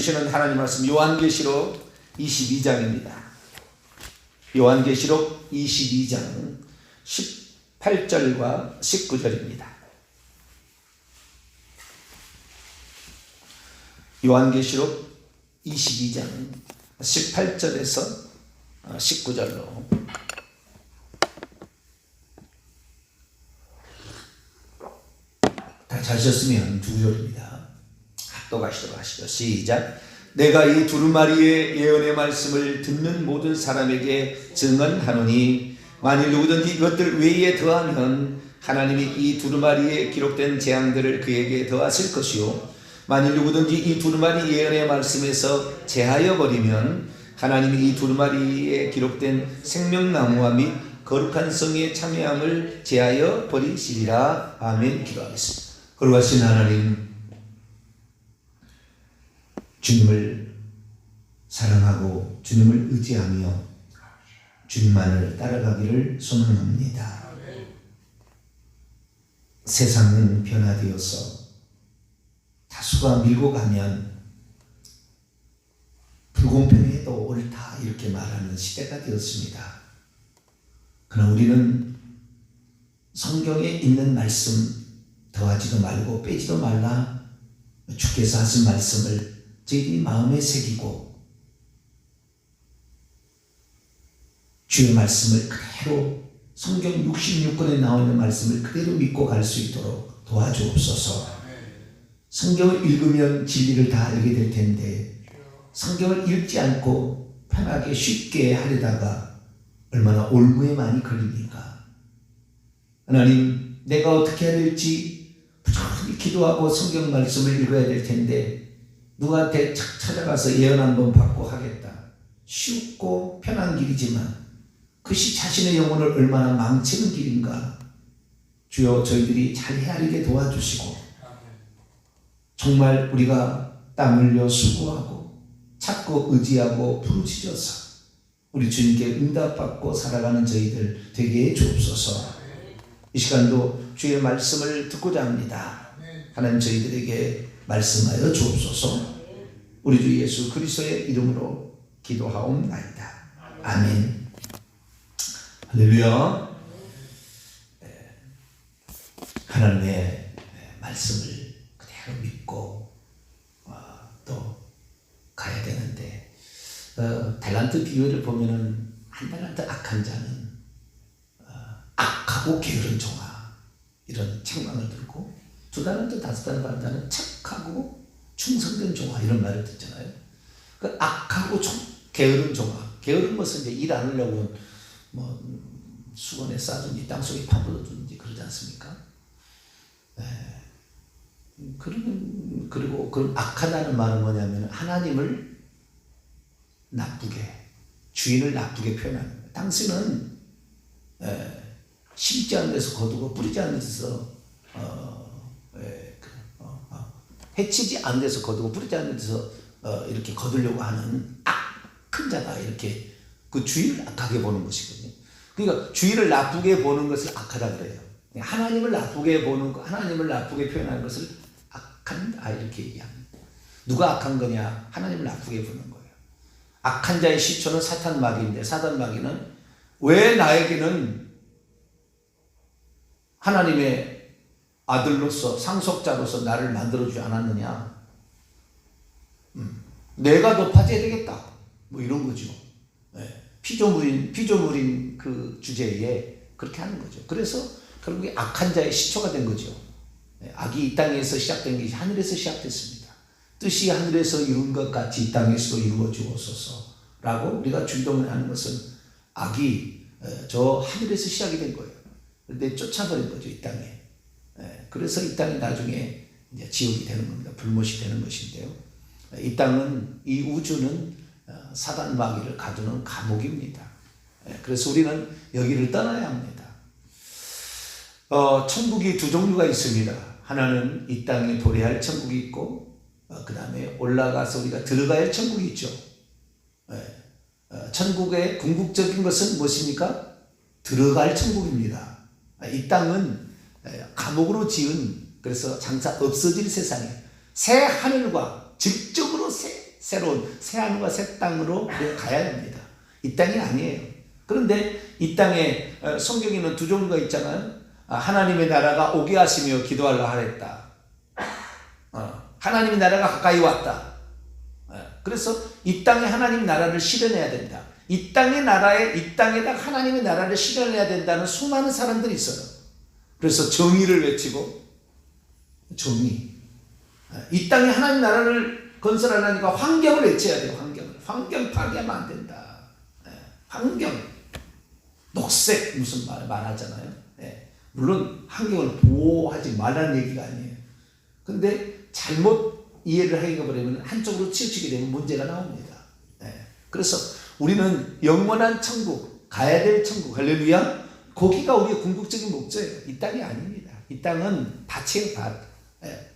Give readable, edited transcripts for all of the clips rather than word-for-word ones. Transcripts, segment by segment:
주시는 하나님 말씀 요한계시록 22장입니다. 요한계시록 22장 18절과 19절입니다. 요한계시록 22장 18절에서 19절로 다 자셨으면 두 절입니다. 또 가시도록 하시죠. 시작. 내가 이 두루마리의 예언의 말씀을 듣는 모든 사람에게 증언하노니 만일 누구든지 이것들 외에 더하면 하나님이 이 두루마리에 기록된 재앙들을 그에게 더하실 것이요 만일 누구든지 이 두루마리 예언의 말씀에서 제하여 버리면 하나님이 이 두루마리에 기록된 생명나무와 및 거룩한 성의 참여함을 제하여 버리시리라. 아멘. 기도하겠습니다. 거룩하신 하나님, 주님을 사랑하고 주님을 의지하며 주님만을 따라가기를 소망합니다. 세상은 변화되어서 다수가 밀고 가면 불공평해도 옳다 이렇게 말하는 시대가 되었습니다. 그러나 우리는 성경에 있는 말씀 더하지도 말고 빼지도 말라 주께서 하신 말씀을 저희들이 마음에 새기고 주의 말씀을 그대로 성경 66권에 나와 있는 말씀을 그대로 믿고 갈 수 있도록 도와주옵소서. 성경을 읽으면 진리를 다 알게 될 텐데 성경을 읽지 않고 편하게 쉽게 하려다가 얼마나 올무에 많이 걸립니까? 하나님, 내가 어떻게 해야 될지 부지런히 기도하고 성경 말씀을 읽어야 될 텐데 누구한테 찾아가서 예언 한번 받고 하겠다. 쉽고 편한 길이지만 그것이 자신의 영혼을 얼마나 망치는 길인가. 주여, 저희들이 잘 헤아리게 도와주시고 정말 우리가 땀 흘려 수고하고 찾고 의지하고 부르짖어서 우리 주님께 응답받고 살아가는 저희들 되게 해 주옵소서. 이 시간도 주의 말씀을 듣고자 합니다. 하나님, 저희들에게 말씀하여 주옵소서. 우리 주 예수 그리스도의 이름으로 기도하옵나이다. 아멘. 할렐루야. 하나님의 말씀을 그대로 믿고 또 가야 되는데 달란트 비유를 보면은 한 달란트 악한 자는 악하고 게으른 종아 이런 책망을 들고 두 달란트 다섯 달란트 받은 자는 착하고 충성된 종아 이런 말을 듣잖아요. 그 악하고 게으른 종아, 게으른 것은 이제 일 안 하려고 뭐 수건에 싸든지 땅속에 파묻어두든지 그러지 않습니까? 그리고 그럼 악하다는 말은 뭐냐면 하나님을 나쁘게, 주인을 나쁘게 표현하는 거예요. 당신은 심지 않은 데서 거두고 뿌리지 않은 데서 해치지 않은 데서 거두고 뿌리지 않은 데서 이렇게 거두려고 하는 악한 자다, 이렇게 그 주인을 악하게 보는 것이거든요. 그러니까 주인을 나쁘게 보는 것을 악하다 그래요. 하나님을 나쁘게 보는 거, 하나님을 나쁘게 표현하는 것을 악한 이렇게 얘기합니다. 누가 악한 거냐? 하나님을 나쁘게 보는 거예요. 악한 자의 시초는 사탄 마귀인데 사탄 마귀는 왜 나에게는 하나님의 아들로서 상속자로서 나를 만들어주지 않았느냐? 내가 높아져야 되겠다. 뭐 이런 거죠. 피조물인 그 주제에 그렇게 하는 거죠. 그래서 결국에 악한 자의 시초가 된 거죠. 악이 이 땅에서 시작된 게 하늘에서 시작됐습니다. 뜻이 하늘에서 이룬 것 같이 이 땅에서도 이루어 주옵소서라고 우리가 주기도문에 하는 것은 악이 저 하늘에서 시작이 된 거예요. 그런데 쫓아버린 거죠, 이 땅에. 그래서 이 땅이 나중에 이제 지옥이 되는 겁니다. 불못이 되는 것인데요. 이 땅은, 이 우주는 사단 마귀를 가두는 감옥입니다. 그래서 우리는 여기를 떠나야 합니다. 천국이 두 종류가 있습니다. 하나는 이 땅에 도래할 천국이 있고 그 다음에 올라가서 우리가 들어가야 할 천국이 있죠. 천국의 궁극적인 것은 무엇입니까? 들어갈 천국입니다. 이 땅은 감옥으로 지은, 그래서 장차 없어질 세상에 새 하늘과 직접으로 새로운 새 하늘과 새 땅으로 우리가 가야 됩니다. 이 땅이 아니에요. 그런데 이 땅에 성경에는 두 종류가 있잖아요. 하나님의 나라가 오게 하시며 기도하려 하랬다. 하나님의 나라가 가까이 왔다. 그래서 이 땅에 하나님 나라를 실현해야 된다. 이 땅의 나라에, 이 땅에다 하나님의 나라를 실현해야 된다는 수많은 사람들이 있어요. 그래서 정의를 외치고, 정의. 이 땅에 하나님 나라를 건설하려니까 환경을 외쳐야 돼요. 환경 파괴하면 안 된다. 환경. 녹색 무슨 말하잖아요. 물론 환경을 보호하지 말라는 얘기가 아니에요. 근데 잘못 이해를 해버리면 한쪽으로 치우치게 되면 문제가 나옵니다. 그래서 우리는 영원한 천국, 가야 될 천국, 할렐루야. 거기가 우리의 궁극적인 목적이에요. 이 땅이 아닙니다. 이 땅은 밭이에요, 밭.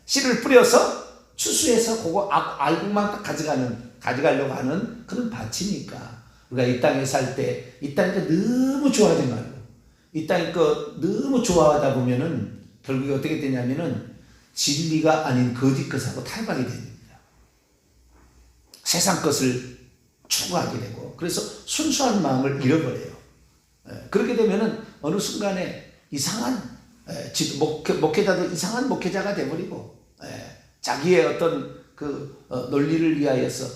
씨를 뿌려서 추수해서 그거 알곡만 가져가려고 하는 그런 밭이니까. 우리가 이 땅에 살 때, 이 땅이 너무 좋아하지 말고, 이 땅이 너무 좋아하다 보면은 결국에 어떻게 되냐면은 진리가 아닌 거짓 것하고 탈바이 됩니다. 세상 것을 추구하게 되고, 그래서 순수한 마음을 잃어버려요. 그렇게 되면은 어느 순간에 이상한 목회자도 이상한 목회자가 되어버리고, 자기의 어떤 그 논리를 위하여서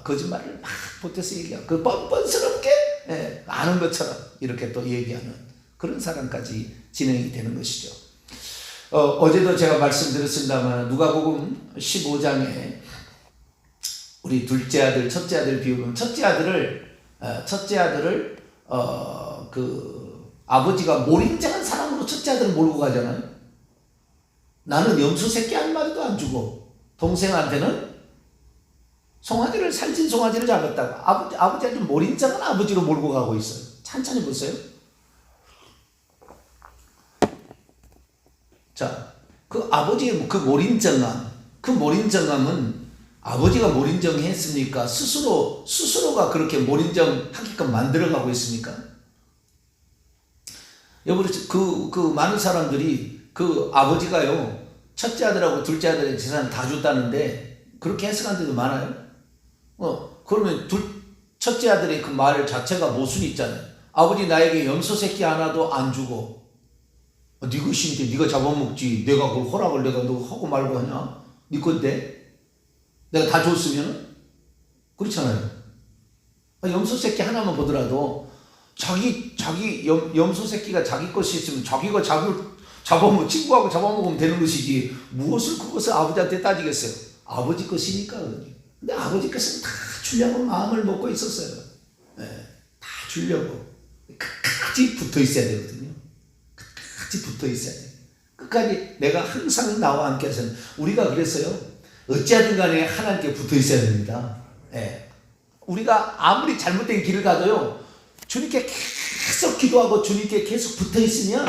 거짓말을 막 보태서 얘기하고, 그 뻔뻔스럽게 아는 것처럼 이렇게 또 얘기하는 그런 사람까지 진행이 되는 것이죠. 어제도 제가 말씀드렸습니다만 누가복음 15장에 우리 둘째 아들, 첫째 아들 비우면 첫째 아들을 그 아버지가 몰인정한 사람으로 첫째 아들을 몰고 가잖아요. 나는 염소 새끼 한 마리도 안 주고 동생한테는 송아지를 살찐 송아지를 잡았다고 아버지한테 몰인정한 아버지로 몰고 가고 있어요. 천천히 보세요. 자, 그 아버지의 그 몰인정함은 아버지가 몰인정했습니까? 스스로가 그렇게 몰인정하게끔 만들어가고 있습니까? 여러분, 그 많은 사람들이 그 아버지가요, 첫째 아들하고 둘째 아들의 재산을 다 줬다는데, 그렇게 해석한 데도 많아요. 그러면 첫째 아들의 그 말 자체가 모순이 있잖아요. 아버지 나에게 염소 새끼 하나도 안 주고, 네 것인데 네가 잡아먹지, 내가 그걸 허락을 내가 너 하고 말고 하냐? 네 건데? 내가 다 줬으면? 그렇잖아요. 염소 새끼 하나만 보더라도 자기 염소 새끼가 자기 것이 있으면 자기가 잡아먹으면 친구하고 잡아먹으면 되는 것이지, 무엇을 그것을 아버지한테 따지겠어요? 아버지 것이니까. 근데 아버지 것은 다 주려고 마음을 먹고 있었어요. 다 주려고 끝까지 붙어 있어야 되거든요. 끝까지 붙어 있어야 돼요. 끝까지 내가 항상 나와 함께 하세요. 우리가 그랬어요. 어찌하든 간에 하나님께 붙어 있어야 됩니다. 우리가 아무리 잘못된 길을 가도요, 주님께 계속 기도하고 주님께 계속 붙어 있으면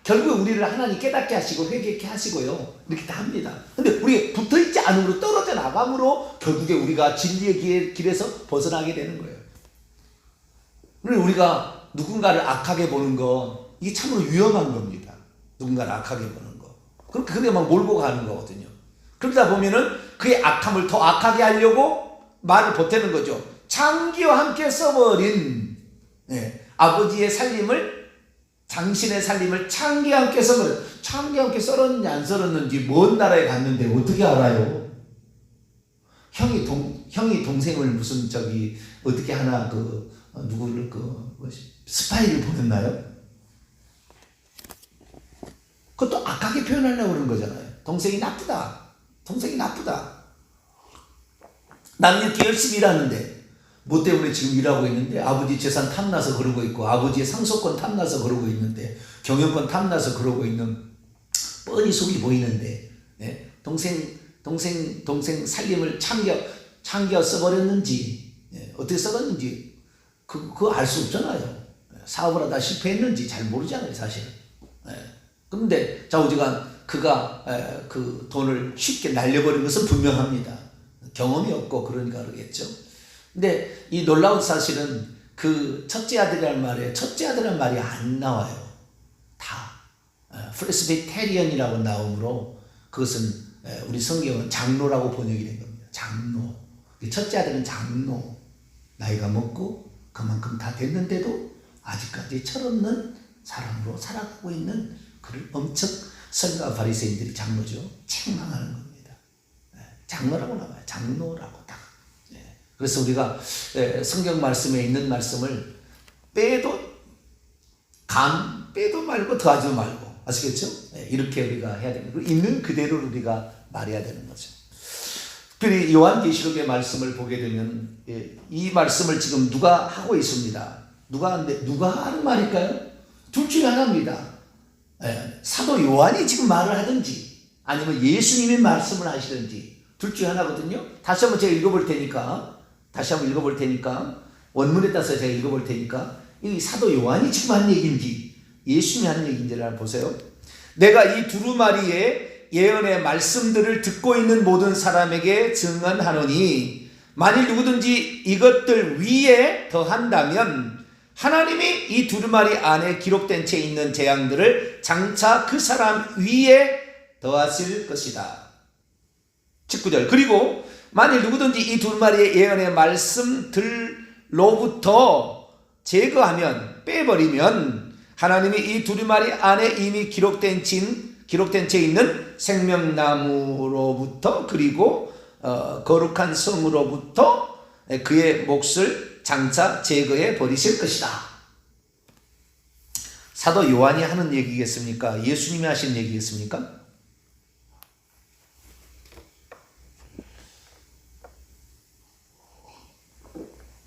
결국 우리를 하나님 깨닫게 하시고 회개케 하시고요, 이렇게 다 합니다. 근데 우리 붙어 있지 않음으로 떨어져 나감으로 결국에 우리가 진리의 길에서 벗어나게 되는 거예요. 우리가 누군가를 악하게 보는 거, 이게 참으로 위험한 겁니다. 누군가를 악하게 보는 거. 그렇게 그대만 몰고 가는 거거든요. 그러다 보면은 그의 악함을 더 악하게 하려고 말을 보태는 거죠. 창기와 함께 써버린 아버지의 살림을, 당신의 살림을 창기와 함께 써버린, 창기와 함께 썰었는지 안 썰었는지 먼 나라에 갔는데 어떻게 알아요? 형이 동생을 무슨 어떻게 하나 누구를 스파이를 보냈나요? 그것도 악하게 표현하려고 그러는 거잖아요. 동생이 나쁘다. 나는 이렇게 열심히 일하는데, 뭐 때문에 지금 일하고 있는데, 아버지 재산 탐나서 그러고 있고, 아버지의 상속권 탐나서 그러고 있는데, 경영권 탐나서 그러고 있는, 뻔히 속이 보이는데, 동생 살림을 창겨 써버렸는지, 어떻게 써버렸는지, 그거 알 수 없잖아요. 사업을 하다 실패했는지 잘 모르잖아요, 사실. 그런데 좌우지간 그가 그 돈을 쉽게 날려버린 것은 분명합니다. 경험이 없고 그러니까 그러겠죠. 근데 이 놀라운 사실은 그 첫째 아들이라는 말이 안 나와요. 다 프레스비테리언이라고 나오므로 그것은 우리 성경은 장로라고 번역이 된 겁니다. 장로. 첫째 아들은 장로, 나이가 먹고 그만큼 다 됐는데도 아직까지 철없는 사람으로 살아가고 있는 그를 엄청 선지자 바리새인들이 장로죠. 책망하는 겁니다. 장로라고 나와요. 장로라고 딱. 그래서 우리가 성경 말씀에 있는 말씀을 빼도 말고 더하지 말고, 아시겠죠? 이렇게 우리가 해야 됩니다. 있는 그대로 우리가 말해야 되는 거죠. 특별히 요한계시록의 말씀을 보게 되면 이 말씀을 지금 누가 하고 있습니다. 누가 하는 말일까요? 둘 중에 하나입니다. 사도 요한이 지금 말을 하든지 아니면 예수님이 말씀을 하시든지 둘 중에 하나거든요. 다시 한번 제가 읽어볼 테니까 원문에 따라서 제가 읽어볼 테니까 이 사도 요한이 지금 한 얘기인지 예수님이 하는 얘기인지를 한번 보세요. 내가 이 두루마리의 예언의 말씀들을 듣고 있는 모든 사람에게 증언하노니 만일 누구든지 이것들 위에 더한다면 하나님이 이 두루마리 안에 기록된 채 있는 재앙들을 장차 그 사람 위에 더하실 것이다. 19절. 그리고 만일 누구든지 이 두루마리의 예언의 말씀들로부터 제거하면, 빼버리면 하나님이 이 두루마리 안에 이미 기록된 채 있는 생명나무로부터 그리고 거룩한 성으로부터 그의 몫을 장차 제거해 버리실 것이다. 사도 요한이 하는 얘기겠습니까? 예수님이 하신 얘기겠습니까?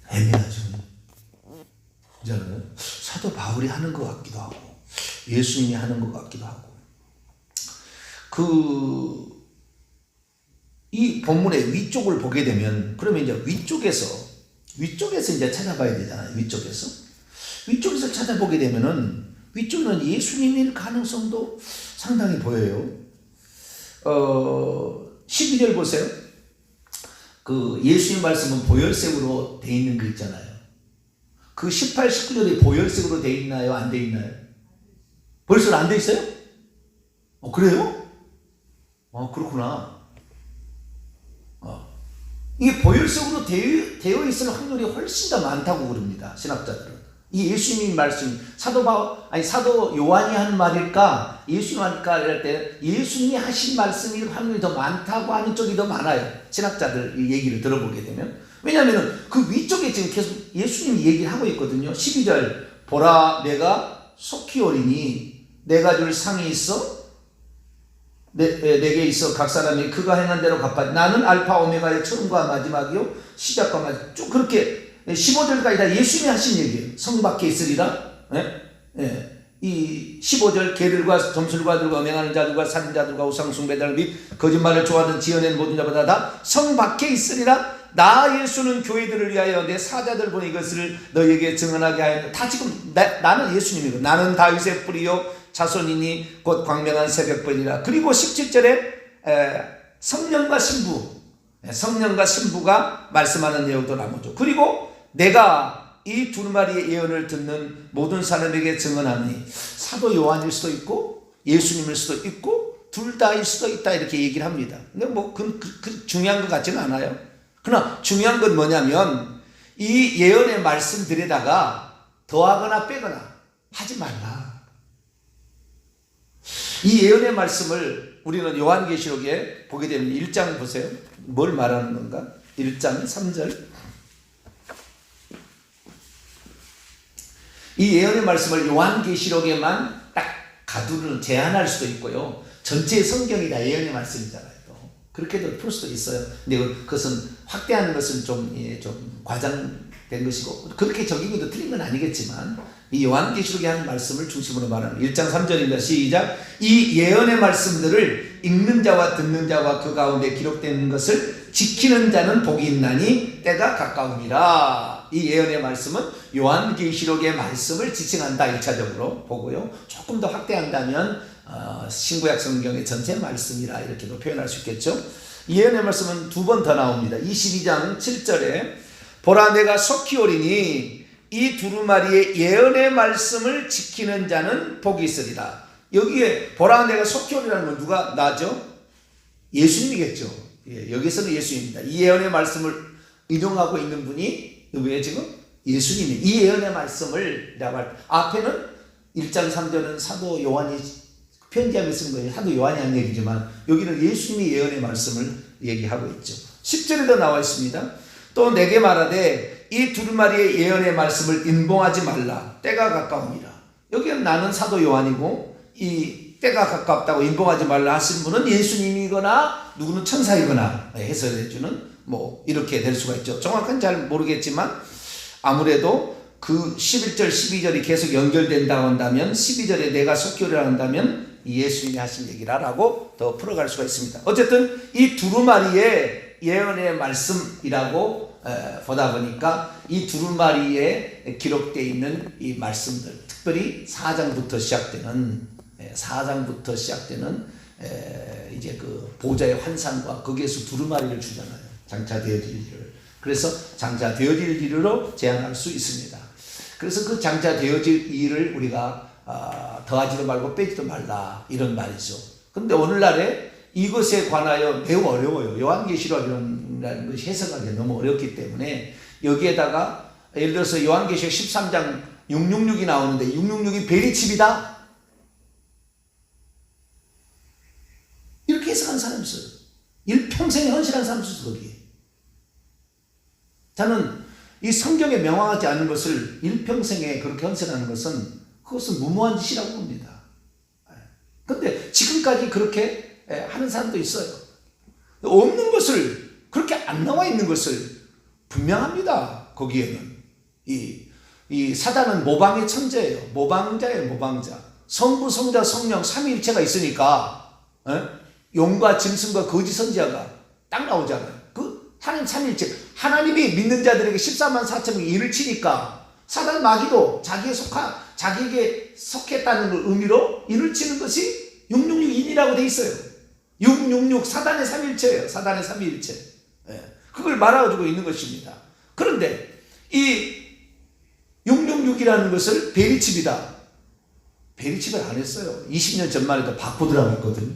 애매하죠. 저는 사도 바울이 하는 것 같기도 하고 예수님이 하는 것 같기도 하고, 이 본문의 위쪽을 보게 되면, 그러면 이제 위쪽에서 이제 찾아봐야 되잖아요. 위쪽에서 찾아보게 되면은 위쪽은 예수님일 가능성도 상당히 보여요. 12절 보세요. 그 예수님 말씀은 보혈색으로 돼 있는 거 있잖아요. 그 18, 19절이 보혈색으로 돼 있나요? 안 돼 있나요? 보혈색으로 안 돼 있어요? 그래요? 그렇구나. 이게 보혈색으로 되어 있을 확률이 훨씬 더 많다고 그럽니다. 신학자들은. 이 예수님 말씀, 사도 요한이 하는 말일까? 예수님이 하니까 할 때 예수님이 하신 말씀이 확률이 더 많다고 하는 쪽이 더 많아요. 신학자들 이 얘기를 들어보게 되면. 왜냐하면 그 위쪽에 지금 계속 예수님이 얘기를 하고 있거든요. 12절. 보라, 내가 속히 오리니 내가 줄 상이 있어 내게 있어 각 사람이 그가 행한 대로 갚아. 나는 알파 오메가의 처음과 마지막이요 시작과 마지막. 쭉 그렇게 15절까지 다 예수님이 하신 얘기예요. 성 밖에 있으리라. 이 15절. 개들과 점술가들과 맹하는 자들과 살인자들과 우상숭배자들 및 거짓말을 좋아하는 지어낸 모든 자보다 다 성 밖에 있으리라. 나 예수는 교회들을 위하여 내 사자들 보내 이것을 너희에게 증언하게 하였다. 다 지금 나는 예수님이고 나는 다윗의 뿌리요 자손이니 곧 광명한 새벽벌이라. 그리고 17절에 성령과 신부가 말씀하는 내용도 나오죠. 그리고 내가 이 두루마리의 예언을 듣는 모든 사람에게 증언하니, 사도 요한일 수도 있고 예수님일 수도 있고 둘 다일 수도 있다, 이렇게 얘기를 합니다. 근데 그 중요한 것 같지는 않아요. 그러나 중요한 건 뭐냐면 이 예언의 말씀들에다가 더하거나 빼거나 하지 말라. 이 예언의 말씀을 우리는 요한계시록에 보게 되면 1장 보세요. 뭘 말하는 건가? 1장 3절. 이 예언의 말씀을 요한계시록에만 딱 가두는 제한할 수도 있고요. 전체 성경이 다 예언의 말씀이잖아요. 그렇게도 풀 수도 있어요. 근데 그것은 확대하는 것은 좀 과장된 것이고, 그렇게 적용해도 틀린 건 아니겠지만 이 요한계시록에 하는 말씀을 중심으로 말하는 1장 3절입니다. 시작. 이 예언의 말씀들을 읽는 자와 듣는 자와 그 가운데 기록된 것을 지키는 자는 복이 있나니 때가 가까움이라. 이 예언의 말씀은 요한계시록의 말씀을 지칭한다, 1차적으로 보고요. 조금 더 확대한다면 신구약 성경의 전체 말씀이라 이렇게도 표현할 수 있겠죠. 이 예언의 말씀은 두 번 더 나옵니다. 22장 7절에 보라, 내가 속히 오리니 이 두루마리의 예언의 말씀을 지키는 자는 복이 있으리라. 여기에 보라, 내가 속히 오리라는 건 누가? 나죠? 예수님이겠죠. 여기서는 예수님입니다. 이 예언의 말씀을 인용하고 있는 분이 누구예요 지금? 예수님이. 이 예언의 말씀을 앞에는 1장 3절은 사도 요한이 편지하며 쓴 거예요. 사도 요한이 한 얘기지만 여기는 예수님이 예언의 말씀을 얘기하고 있죠. 10절에도 나와 있습니다. 또 내게 말하되 이 두루마리의 예언의 말씀을 인봉하지 말라. 때가 가까우니라. 여기는 나는 사도 요한이고 이 때가 가깝다고 인봉하지 말라 하신 분은 예수님이거나 누구는 천사이거나 해설해주는 뭐 이렇게 될 수가 있죠. 정확한 잘 모르겠지만 아무래도 그 11절 12절이 계속 연결된다고 한다면 12절에 내가 속교를 한다면 예수님이 하신 얘기라고 더 풀어갈 수가 있습니다. 어쨌든 이 두루마리의 예언의 말씀이라고 보다 보니까 이 두루마리에 기록되어 있는 이 말씀들, 특별히 4장부터 시작되는 이제 그 보좌의 환상과 거기에서 두루마리를 주잖아요. 장차 되어질 일을. 그래서 장차 되어질 일으로 제한할 수 있습니다. 그래서 그 장차 되어질 일을 우리가 더하지도 말고 빼지도 말라 이런 말이죠. 근데 오늘날에 이것에 관하여 매우 어려워요. 요한계시록 이런 것이 해석하기 너무 어렵기 때문에 여기에다가 예를 들어서 요한계시록 13장 666이 나오는데 666이 베리칩이다? 이렇게 해석하는 사람이 있어요. 일평생에 헌신한 사람이 있어요. 거기에. 저는 이 성경에 명확하지 않은 것을 일평생에 그렇게 헌신하는 것은 그것은 무모한 짓이라고 봅니다. 그런데 지금까지 그렇게 하는 사람도 있어요. 없는 것을 그렇게 안 나와 있는 것을 분명합니다. 거기에는 이 사단은 모방의 천재예요. 모방자예요. 모방자. 성부, 성자, 성령 삼위일체가 있으니까 용과 짐승과 거짓 선지자가 딱 나오잖아요. 그 하나님 삼위일체. 하나님이 믿는 자들에게 14만 4천명이 일을 치니까 사단 마귀도 자기에게 속했다는 의미로 일을 치는 것이 666인이라고 돼 있어요. 666 사단의 삼위일체예요. 사단의 삼위일체. 그걸 말아주고 있는 것입니다. 그런데 이 666이라는 것을 베리칩이다. 베리칩을 안 했어요. 20년 전만 해도 바코드라고 했거든요.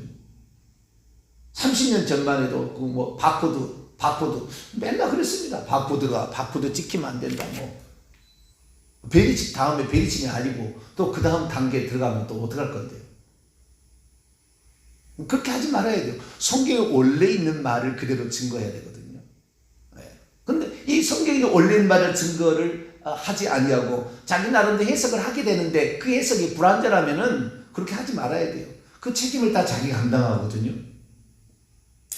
30년 전만 해도 그 뭐 바코드 맨날 그랬습니다. 바코드 찍히면 안 된다. 뭐 베리칩 다음에 베리칩이 아니고 또 그 다음 단계에 들어가면 또 어떡할 건데요? 그렇게 하지 말아야 돼요. 성경에 원래 있는 말을 그대로 증거해야 되거든요. 근데 이 성경에 원래 있는 말을 증거를 하지 아니하고 자기 나름대로 해석을 하게 되는데 그 해석이 불완전하면은 그렇게 하지 말아야 돼요. 그 책임을 다 자기가 감당하거든요.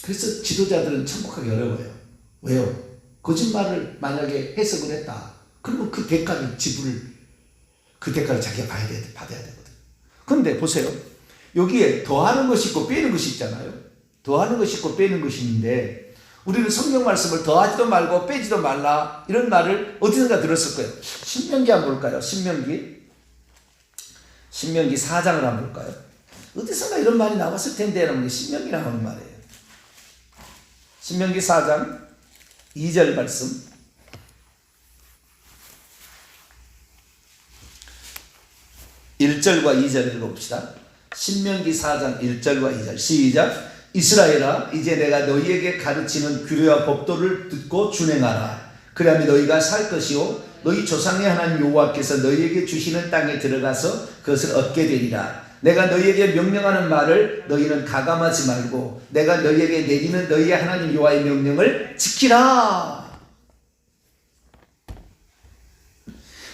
그래서 지도자들은 참고하기 어려워요. 왜요? 거짓말을 만약에 해석을 했다. 그러면 그 대가를 자기가 받아야 되거든요. 그런데 보세요. 여기에 더하는 것이 있고 빼는 것이 있잖아요. 더하는 것이 있고 빼는 것이 있는데 우리는 성경 말씀을 더하지도 말고 빼지도 말라 이런 말을 어디선가 들었을 거예요. 신명기 한번 볼까요? 신명기 4장을 한번 볼까요? 어디선가 이런 말이 나왔을 텐데 여러분 신명기 나오는 말이에요. 신명기 4장 2절 말씀. (1절과 2절) 읽어봅시다. 신명기 4장 1절과 2절 시작. 이스라엘아 이제 내가 너희에게 가르치는 규례와 법도를 듣고 준행하라. 그리하면 너희가 살 것이요 너희 조상의 하나님 여호와께서 너희에게 주시는 땅에 들어가서 그것을 얻게 되리라. 내가 너희에게 명령하는 말을 너희는 가감하지 말고 내가 너희에게 내리는 너희의 하나님 여호와의 명령을 지키라.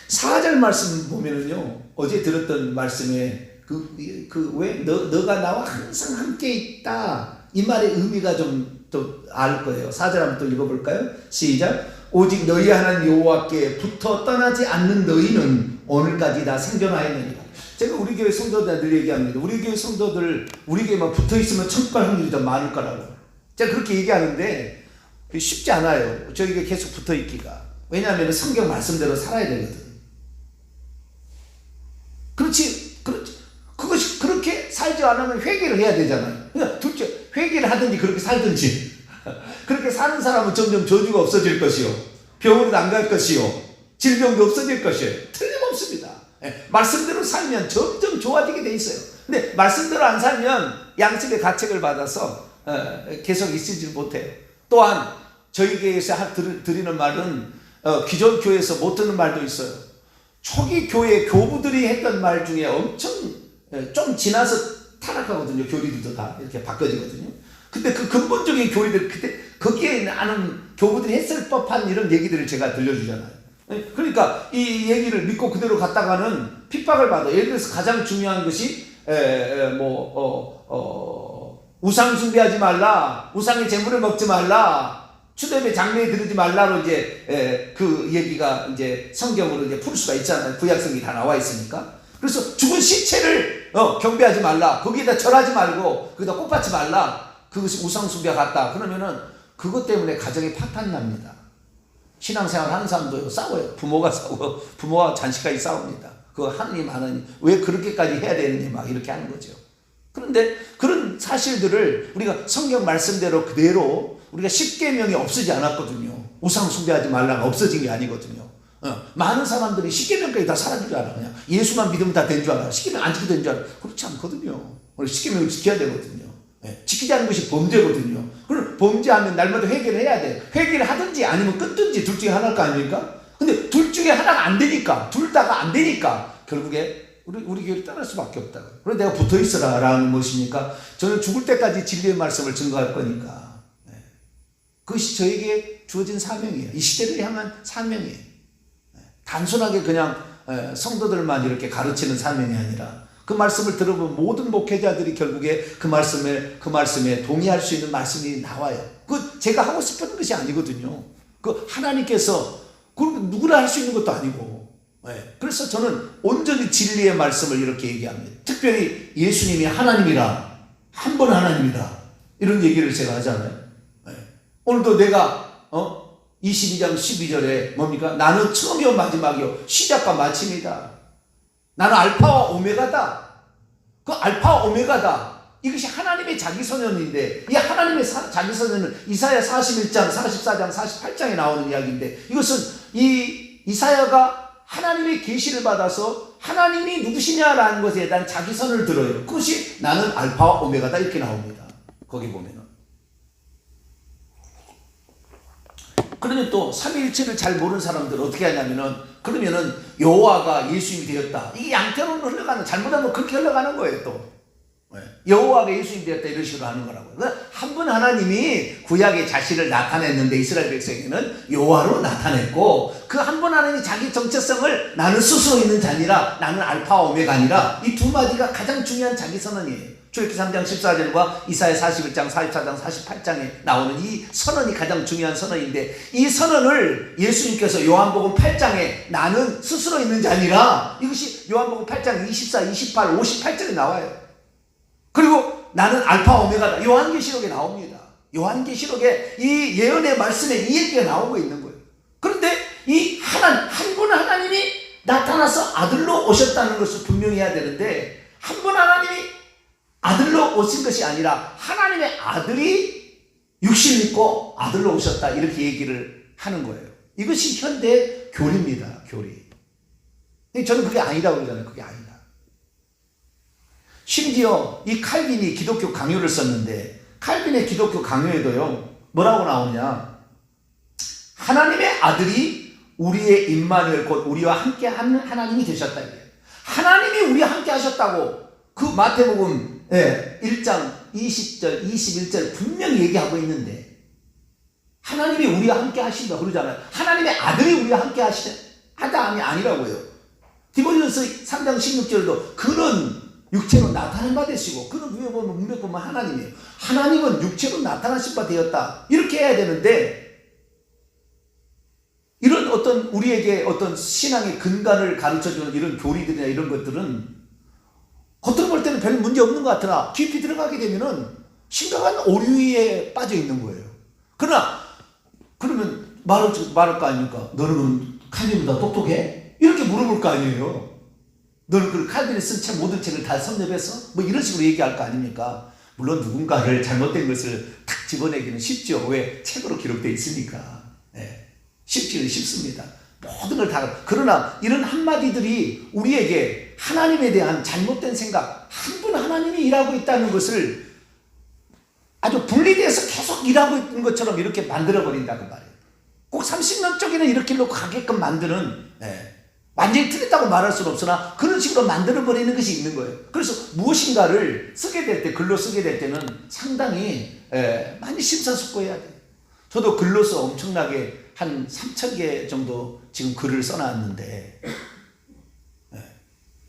4절 말씀 보면은요 어제 들었던 말씀에 왜 너가 나와 항상 함께 있다 이 말의 의미가 좀 알 거예요. 4절 한번 또 읽어볼까요? 시작. 오직 너희 하나님 여호와께 붙어 떠나지 않는 너희는 오늘까지 다 생존하였느니라. 제가 우리 교회 성도들 늘 얘기합니다. 우리 교회 성도들 우리 교회만 붙어있으면 천국 갈 확률이 더 많을 거라고 제가 그렇게 얘기하는데 쉽지 않아요. 저희가 계속 붙어있기가. 왜냐하면 성경 말씀대로 살아야 되거든. 그렇지. 그것이 그렇게 살지 않으면 회개를 해야 되잖아요. 그냥 둘째 회개를 하든지 그렇게 살든지 그렇게 사는 사람은 점점 저주가 없어질 것이요 병원에도 안 갈 것이요 질병도 없어질 것이에요. 틀림없습니다. 말씀대로 살면 점점 좋아지게 돼 있어요. 근데 말씀대로 안 살면 양측의 가책을 받아서 계속 있지 못해요. 또한 저희 교회에서 드리는 말은 기존 교회에서 못 듣는 말도 있어요. 초기 교회 교부들이 했던 말 중에 엄청 좀 지나서 타락하거든요. 교리들도 다 이렇게 바꿔지거든요. 근데 그 근본적인 교리들, 그때 거기에 나는 교부들이 했을 법한 이런 얘기들을 제가 들려주잖아요. 그러니까 이 얘기를 믿고 그대로 갔다가는 핍박을 받아. 예를 들어서 가장 중요한 것이 우상 숭배하지 말라, 우상의 재물을 먹지 말라, 추대배 장례에 들으지 말라로 이제 그 얘기가 이제 성경으로 이제 풀 수가 있잖아요. 구약성이 다 나와 있으니까. 그래서 죽은 시체를 경배하지 말라, 거기에다 절하지 말고 거기다 꽃받지 말라, 그것이 우상숭배 같다. 그러면은 그것 때문에 가정이 파탄 납니다. 신앙생활 하는 사람도 싸워요. 부모가 싸우고 부모와 자식까지 싸웁니다. 그 하느님 왜 그렇게까지 해야 되느냐 막 이렇게 하는 거죠. 그런데 그런 사실들을 우리가 성경 말씀대로 그대로 우리가 십계명이 없어지지 않았거든요. 우상 숭배하지 말라가 없어진 게 아니거든요. 많은 사람들이 십계명까지 다 사라진 줄 알아. 그냥 예수만 믿으면 다 된 줄 알아. 십계명 안 지켜도 된 줄 알아. 그렇지 않거든요. 우리 십계명을 지켜야 되거든요. 지키지 않는 것이 범죄거든요. 그럼 범죄하면 날마다 회개를 해야 돼. 회개를 하든지 아니면 끊든지 둘 중에 하나일 거 아닙니까? 근데 둘 중에 하나가 안 되니까, 둘 다가 안 되니까 결국에 우리 교회를 떠날 수밖에 없다. 그래서 내가 붙어 있어라 라는 것이니까 저는 죽을 때까지 진리의 말씀을 증거할 거니까. 그것이 저에게 주어진 사명이에요. 이 시대를 향한 사명이에요. 단순하게 그냥 성도들만 이렇게 가르치는 사명이 아니라 그 말씀을 들어보면 모든 목회자들이 결국에 그 말씀에 동의할 수 있는 말씀이 나와요. 그 제가 하고 싶은 것이 아니거든요. 그 하나님께서 그 누구나 할 수 있는 것도 아니고. 그래서 저는 온전히 진리의 말씀을 이렇게 얘기합니다. 특별히 예수님이 하나님이라, 한 번 하나님이다, 이런 얘기를 제가 하잖아요. 오늘도 내가 22장 12절에 뭡니까? 나는 처음이요 마지막이요 시작과 마침이다. 나는 알파와 오메가다. 그 알파와 오메가다. 이것이 하나님의 자기선언인데, 이 하나님의 자기선언은 이사야 41장, 44장, 48장에 나오는 이야기인데, 이것은 이 이사야가 하나님의 계시를 받아서 하나님이 누구시냐라는 것에 대한 자기선을 들어요. 그것이 나는 알파와 오메가다 이렇게 나옵니다. 거기 보면은. 그러면 또 삼위일체를 잘 모르는 사람들은 어떻게 하냐면은, 그러면은 여호와가 예수님이 되었다, 이게 양태로는 흘러가는, 잘못하면 그렇게 흘러가는 거예요. 또 여호와가 예수님이 되었다 이런 식으로 하는 거라고요. 한 분 하나님이 구약의 자신을 나타냈는데 이스라엘 백성에게는 여호와로 나타냈고, 그 한 분 하나님이 자기 정체성을 나는 스스로 있는 자니라, 나는 알파와 오메가 아니라, 이 두 마디가 가장 중요한 자기 선언이에요. 출애굽기 3장 14절과 이사야 41장 44장 48장에 나오는 이 선언이 가장 중요한 선언인데, 이 선언을 예수님께서 요한복음 8장에 나는 스스로 있는 자니라, 이것이 요한복음 8장 24, 28, 58절에 나와요. 그리고 나는 알파 오메가다, 요한계시록에 나옵니다. 요한계시록에 이 예언의 말씀에 이 얘기가 나오고 있는 거예요. 그런데 이 한 분 하나님이 나타나서 아들로 오셨다는 것을 분명히 해야 되는데, 한 분 하나님이 아들로 오신 것이 아니라 하나님의 아들이 육신 입고 아들로 오셨다, 이렇게 얘기를 하는 거예요. 이것이 현대 교리입니다. 교리. 저는 그게 아니라고 그러잖아요. 그게 아니다. 심지어 이 칼빈이 기독교 강요를 썼는데, 칼빈의 기독교 강요에도요 뭐라고 나오냐, 하나님의 아들이 우리의 임마누엘, 곧 우리와 함께 하는 하나님이 되셨다. 하나님이 우리와 함께 하셨다고 그 마태복음 1장 20절 21절 분명히 얘기하고 있는데, 하나님이 우리와 함께 하신다 그러잖아요. 하나님의 아들이 우리와 함께 하다함이 아니라고요. 디모데전서 3장 16절도 그는 육체로 나타난 바 되시고, 그는 위에 보면 문맥 보면 하나님이에요. 하나님은 육체로 나타나신 바 되었다, 이렇게 해야 되는데, 이런 어떤 우리에게 어떤 신앙의 근간을 가르쳐주는 이런 교리들이나 이런 것들은 겉으로 볼 때는 별 문제 없는 것 같으나 깊이 들어가게 되면은 심각한 오류에 빠져 있는 거예요. 그러면 말할 거 아닙니까? 너는 칼빈보다 똑똑해? 이렇게 물어볼 거 아니에요. 너는 그 칼빈이 쓴 책 모든 책을 다 섭렵해서? 뭐 이런 식으로 얘기할 거 아닙니까? 물론 누군가를 잘못된 것을 탁 집어내기는 쉽죠. 왜? 책으로 기록되어 있으니까. 쉽지는 쉽습니다. 모든 걸 다. 그러나 이런 한마디들이 우리에게 하나님에 대한 잘못된 생각, 한 분 하나님이 일하고 있다는 것을 아주 분리돼서 계속 일하고 있는 것처럼 이렇게 만들어버린다고 말이에요. 꼭 30년 쪽에는 이렇게 가게끔 만드는, 완전히 틀렸다고 말할 수는 없으나 그런 식으로 만들어버리는 것이 있는 거예요. 그래서 무엇인가를 쓰게 될 때, 글로 쓰게 될 때는 상당히 많이 심사숙고해야 돼요. 저도 글로서 엄청나게 한 3,000개 정도 지금 글을 써놨는데,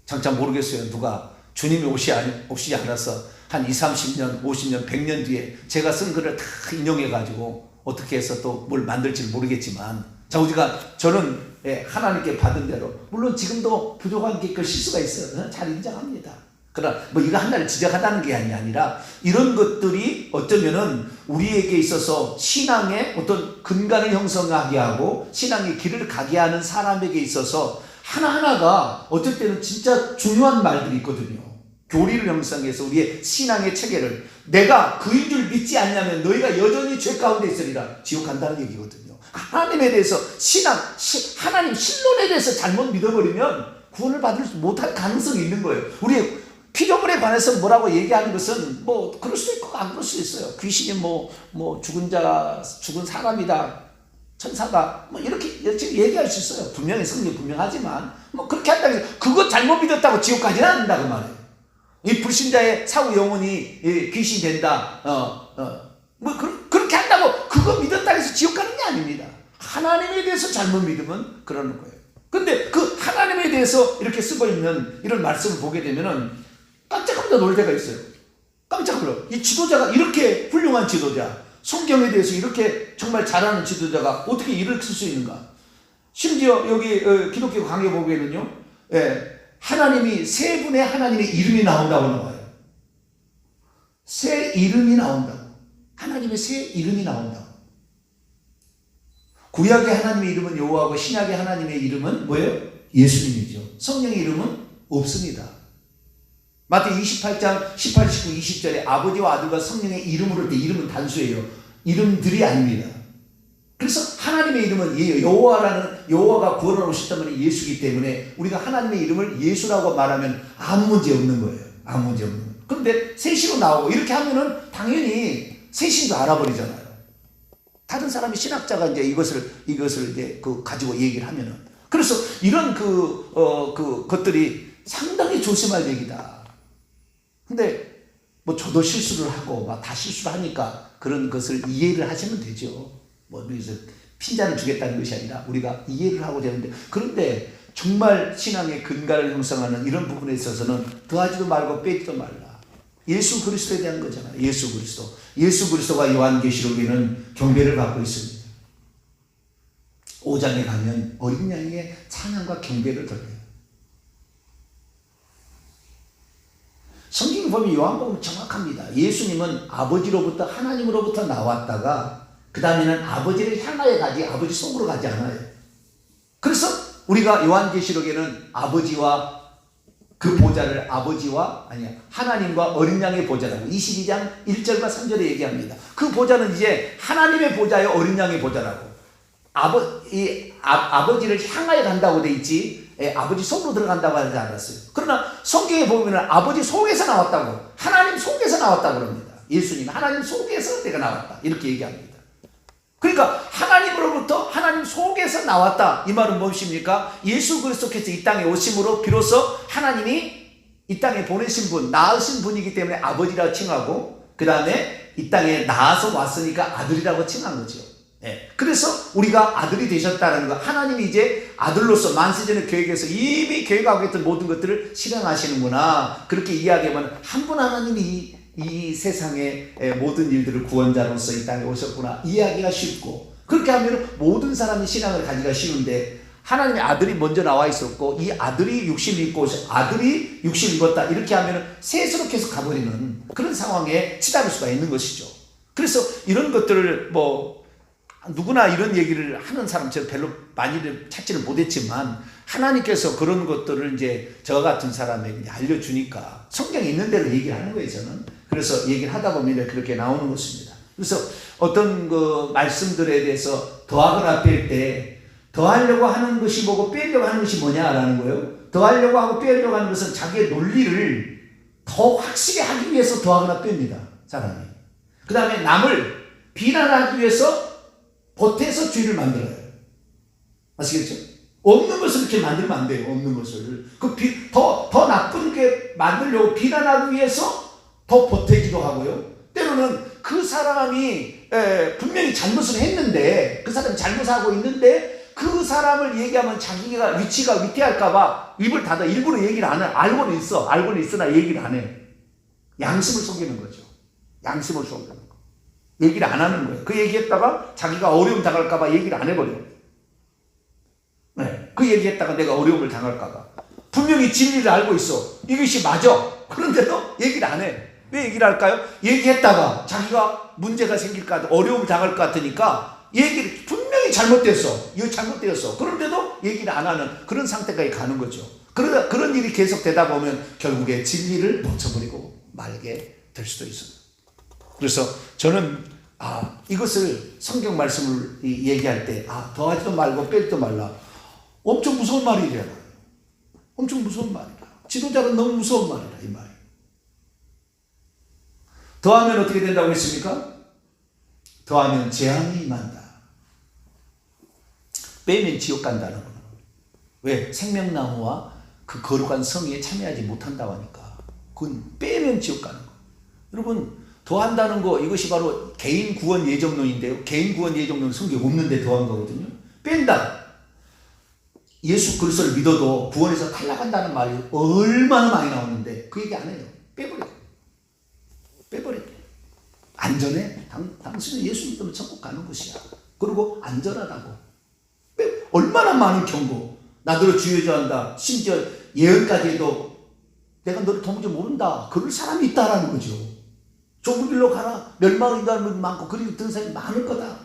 장차 모르겠어요. 누가 주님이 오시지 않아서 한 20, 30년, 50년, 100년 뒤에 제가 쓴 글을 다 인용해가지고 어떻게 해서 또 뭘 만들지는 모르겠지만, 저는 하나님께 받은 대로, 물론 지금도 부족한 게 있고 실수가 있어요. 잘 인정합니다. 그러나 뭐 이거 하나를 지적하다는 게 아니라 이런 것들이 어쩌면은 우리에게 있어서 신앙의 어떤 근간을 형성하게 하고 신앙의 길을 가게 하는 사람에게 있어서 하나하나가 어쩔 때는 진짜 중요한 말들이 있거든요. 교리를 형성해서 우리의 신앙의 체계를, 내가 그인 줄 믿지 않냐면 너희가 여전히 죄 가운데 있으리라, 지옥 간다는 얘기거든요. 하나님에 대해서 하나님 신론에 대해서 잘못 믿어버리면 구원을 받을 못할 가능성이 있는 거예요. 우리 피조물에 관해서 뭐라고 얘기하는 것은 뭐 그럴 수도 있고 안 그럴 수도 있어요. 귀신이 뭐 죽은 사람이다, 천사다, 뭐 이렇게 얘기할 수 있어요. 분명히 성경 분명하지만 뭐 그렇게 한다고 해서 그거 잘못 믿었다고 지옥 가지는 않는다고 말해요. 이 불신자의 사후 영혼이 귀신이 된다, 뭐 그렇게 한다고 그거 믿었다고 해서 지옥 가는 게 아닙니다. 하나님에 대해서 잘못 믿으면 그러는 거예요. 근데 그 하나님에 대해서 이렇게 쓰고 있는 이런 말씀을 보게 되면은 깜짝깜짝 놀 때가 있어요. 깜짝 놀라. 이 지도자가 이렇게 훌륭한 지도자, 성경에 대해서 이렇게 정말 잘하는 지도자가 어떻게 이렇게 쓸 수 있는가? 심지어 여기 기독교 강해 보기에는요, 하나님이 세 분의 하나님의 이름이 나온다고 나와요. 세 이름이 나온다고. 하나님의 세 이름이 나온다고. 구약의 하나님의 이름은 여호와고 신약의 하나님의 이름은 뭐예요? 예수님이죠. 성령의 이름은 없습니다. 마태복음 28장 18, 19, 20절에 아버지와 아들과 성령의 이름으로 때 이름은 단수예요. 이름들이 아닙니다. 그래서 하나님의 이름은 여호와가 구원을 오셨던 분이 예수이기 때문에 우리가 하나님의 이름을 예수라고 말하면 아무 문제 없는 거예요. 아무 문제 없는 거예요. 그런데 셋이로 나오고 이렇게 하면은 당연히 셋인 줄 알아버리잖아요. 다른 사람이 신학자가 이제 이것을 이제 가지고 얘기를 하면은, 그래서 이런 것들이 상당히 조심할 얘기다. 근데 뭐 저도 실수를 하고 막 다 실수를 하니까 그런 것을 이해를 하시면 되죠. 뭐 그래서 핀잔을 주겠다는 것이 아니라 우리가 이해를 하고 되는데, 그런데 정말 신앙의 근간을 형성하는 이런 부분에 있어서는 더하지도 말고 빼지도 말라. 예수 그리스도에 대한 거잖아요. 예수 그리스도가 요한계시록에는 경배를 받고 있습니다. 5장에 가면 어린 양의 찬양과 경배를 드려요. 성경을 보면 요한복음은 정확합니다. 예수님은 아버지로부터, 하나님으로부터 나왔다가 그 다음에는 아버지를 향하여 가지, 아버지 속으로 가지 않아요. 그래서 우리가 요한계시록에는 아버지와 그 보좌를 하나님과 어린 양의 보좌라고 22장 1절과 3절에 얘기합니다. 그 보좌는 이제 하나님의 보좌요, 어린 양의 보좌라고. 아버지를 향하여 간다고 돼 있지, 아버지 속으로 들어간다고 하지 않았어요. 그러나 성경에 보면 아버지 속에서 나왔다고, 하나님 속에서 나왔다고 합니다. 예수님 하나님 속에서 내가 나왔다 이렇게 얘기합니다. 그러니까 하나님으로부터 하나님 속에서 나왔다, 이 말은 무엇입니까? 예수 그리스도께서 이 땅에 오심으로 비로소 하나님이 이 땅에 보내신 분, 낳으신 분이기 때문에 아버지라고 칭하고, 그 다음에 이 땅에 낳아서 왔으니까 아들이라고 칭한 거죠. 그래서 우리가 아들이 되셨다는 거, 하나님이 이제 아들로서 만세전의 계획에서 이미 계획하고 있던 모든 것들을 실행하시는구나, 그렇게 이야기하면 한 분 하나님이 이 세상의 모든 일들을 구원자로서 이 땅에 오셨구나 이야기가 쉽고, 그렇게 하면 모든 사람이 신앙을 가지기가 쉬운데, 하나님의 아들이 먼저 나와 있었고 이 아들이 육신을 입고 아들이 육신을 입었다 이렇게 하면 셋으로 계속 가버리는 그런 상황에 치달을 수가 있는 것이죠. 그래서 이런 것들을 뭐 누구나 이런 얘기를 하는 사람처럼 별로 많이를 찾지를 못했지만, 하나님께서 그런 것들을 이제 저 같은 사람에게 알려주니까 성경에 있는 대로 얘기를 하는 거예요, 저는. 그래서 얘기를 하다 보면 그렇게 나오는 것입니다. 그래서 어떤 그 말씀들에 대해서 더하거나 뺄 때, 더하려고 하는 것이 뭐고 빼려고 하는 것이 뭐냐라는 거예요. 더하려고 하고 빼려고 하는 것은 자기의 논리를 더 확실히 하기 위해서 더하거나 뺍니다, 사람이. 그 다음에 남을 비난하기 위해서 보태서 주의를 만들어요. 아시겠죠? 없는 것을 이렇게 만들면 안 돼요. 없는 것을. 더 나쁜 게 만들려고 비난하기 위해서 더 보태기도 하고요. 때로는 그 사람이 분명히 잘못을 했는데, 그 사람이 잘못하고 있는데, 그 사람을 얘기하면 자기가 위치가 위태할까봐 입을 닫아. 일부러 얘기를 안 해. 알고는 있으나 얘기를 안 해. 양심을 속이는 거죠. 양심을 속이는 거. 얘기를 안 하는 거예요. 그 얘기했다가 자기가 어려움 당할까봐 얘기를 안 해버려요. 네. 그 얘기했다가 내가 어려움을 당할까봐. 분명히 진리를 알고 있어. 이것이 맞아. 그런데도 얘기를 안 해. 왜 얘기를 할까요? 얘기했다가 자기가 문제가 생길까, 어려움을 당할 것 같으니까 얘기를 분명히 잘못됐어. 이거 잘못되었어. 그런데도 얘기를 안 하는 그런 상태까지 가는 거죠. 그런 일이 계속 되다 보면 결국에 진리를 놓쳐버리고 말게 될 수도 있습니다. 그래서 저는 이것을 성경 말씀을 얘기할 때 더하지도 말고 빼지도 말라. 엄청 무서운 말이잖아요. 엄청 무서운 말이다. 지도자는 너무 무서운 말이다. 이 말. 더하면 어떻게 된다고 했습니까? 더하면 재앙이 임한다. 빼면 지옥 간다는 거예요. 왜? 생명나무와 그 거룩한 성에 참여하지 못한다고 하니까. 그건 빼면 지옥 가는 거예요. 여러분, 더한다는 거, 이것이 바로 개인 구원 예정론인데요. 개인 구원 예정론은 성경에 없는데 더한 거거든요. 뺀다. 예수 그리스도를 믿어도 구원에서 탈락한다는 말이 얼마나 많이 나오는데 그 얘기 안 해요. 빼버려. 안전해. 당신은 예수 믿으면 천국 가는 것이야. 그리고 안전하다고. 얼마나 많은 경고. 나더러 주의자한다. 심지어 예언까지 해도 내가 너를 도무지 모른다. 그럴 사람이 있다라는 거죠. 좁은 길로 가라. 멸망을 인도하는 많고 그리고 듣는 사람이 많을 거다.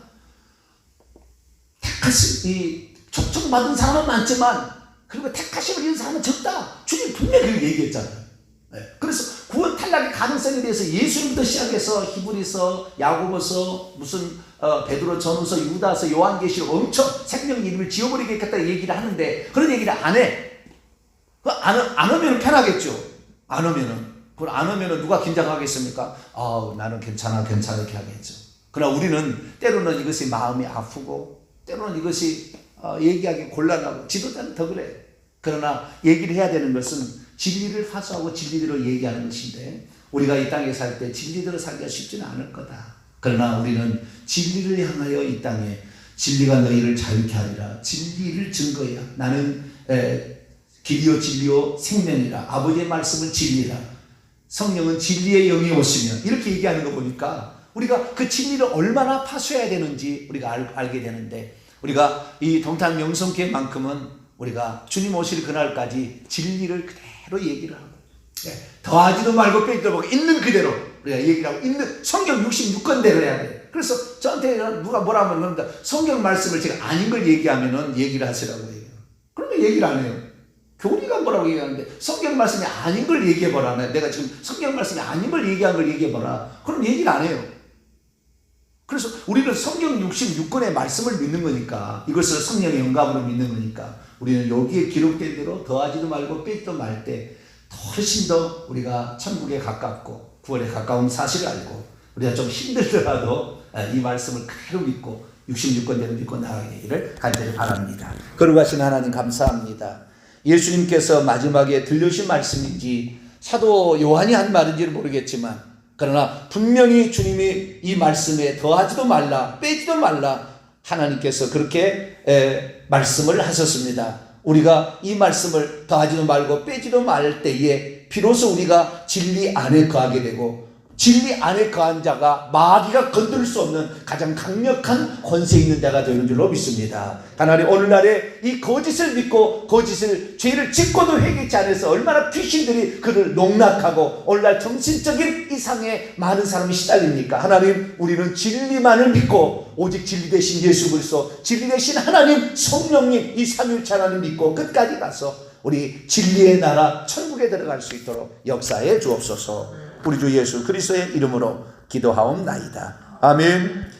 초청받은 사람은 많지만 그리고 택하심을 입은 사람은 적다. 주님 분명히 그렇게 얘기했잖아요. 그래서 구원 탈락의 가능성에 대해서 예수님부터 시작해서 히브리서, 야고보서, 베드로 전후서, 유다서, 요한계시록 엄청 생명 이름을 지워버리겠다 얘기를 하는데 그런 얘기를 안 해. 안 하면 편하겠죠. 안 하면 누가 긴장하겠습니까? 나는 괜찮아 이렇게 하겠죠. 그러나 우리는 때로는 이것이 마음이 아프고 때로는 이것이 얘기하기 곤란하고 지도자는 더 그래. 그러나 얘기를 해야 되는 것은 진리를 파수하고 진리대로 얘기하는 것인데 우리가 이 땅에 살 때 진리대로 살기가 쉽지는 않을 거다. 그러나 우리는 진리를 향하여 이 땅에 진리가 너희를 자유케 하리라. 진리를 증거해야 나는 길이요 진리요 생명이라. 아버지의 말씀은 진리라. 성령은 진리의 영이 오시면 이렇게 얘기하는 거 보니까 우리가 그 진리를 얼마나 파수해야 되는지 우리가 알게 되는데 우리가 이 동탄 영성교회만큼은 우리가 주님 오실 그날까지 진리를 그대로 얘기를 하고 더하지도 말고 빼지도 말고 있는 그대로 우리가 얘기를 하고 있는 성경 66권대로 해야 돼. 그래서 저한테 누가 뭐라 하면 그런다. 성경 말씀을 제가 아닌 걸 얘기하면은 얘기를 하시라고 얘기해요. 그러면 얘기를 안 해요. 교리가 뭐라고 얘기하는데 성경 말씀이 아닌 걸 얘기해보라. 내가 지금 성경 말씀이 아닌 걸 얘기한 걸 얘기해보라. 그럼 얘기를 안 해요. 그래서 우리는 성경 66권의 말씀을 믿는 거니까 이것을 성령의 영감으로 믿는 거니까 우리는 여기에 기록된 대로 더하지도 말고 빼지도 말 때 훨씬 더 우리가 천국에 가깝고 구원에 가까운 사실을 알고 우리가 좀 힘들더라도 이 말씀을 그대로 믿고 66권대로 믿고 나가기를 간절히 바랍니다. 거룩하신 하나님 감사합니다. 예수님께서 마지막에 들려주신 말씀인지 사도 요한이 한 말인지는 모르겠지만 그러나 분명히 주님이 이 말씀에 더하지도 말라 빼지도 말라 하나님께서 그렇게 말씀을 하셨습니다. 우리가 이 말씀을 더하지도 말고 빼지도 말 때에 비로소 우리가 진리 안에 거하게 되고 진리 안에 거한 자가 마귀가 건들 수 없는 가장 강력한 권세 있는 자가 되는 줄로 믿습니다. 하나님 오늘날에 이 거짓을 믿고 죄를 짓고도 회개치 않아서 얼마나 귀신들이 그를 농락하고 오늘날 정신적인 이상에 많은 사람이 시달립니까? 하나님 우리는 진리만을 믿고 오직 진리 대신 예수 그리스도 진리 대신 하나님 성령님 이 삼위일체 하나님 믿고 끝까지 가서 우리 진리의 나라 천국에 들어갈 수 있도록 역사해 주옵소서. 우리 주 예수 그리스도의 이름으로 기도하옵나이다. 아멘.